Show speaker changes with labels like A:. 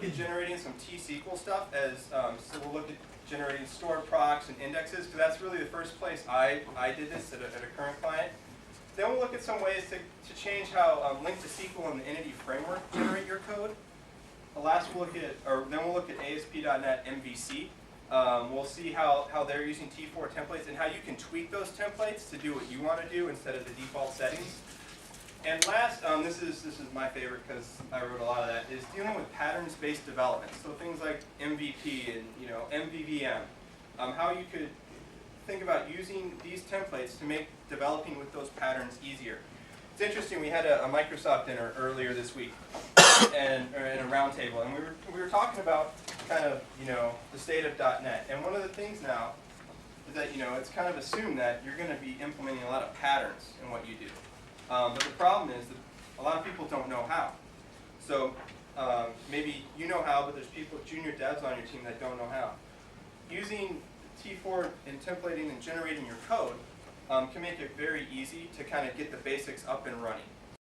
A: look at generating some T-SQL stuff as, so we'll look at generating stored procs and indexes, because that's really the first place I did this at a current client. Then we'll look at some ways to change how link to SQL and the Entity Framework generate your code. Last, then we'll look at ASP.NET MVC. We'll see how they're using T4 templates and how you can tweak those templates to do what you want to do instead of the default settings. And last, this is my favorite because I wrote a lot of that, is dealing with patterns-based development. So things like MVP and MVVM. How you could think about using these templates to make developing with those patterns easier. It's interesting. We had a Microsoft dinner earlier this week, and or in a roundtable, and we were talking about kind of the state of .NET. And one of the things now is that it's kind of assumed that you're going to be implementing a lot of patterns in what you do. But the problem is that a lot of people don't know how. So maybe you know how, but there's people, junior devs on your team that don't know how. Using T4 and templating and generating your code can make it very easy to kind of get the basics up and running.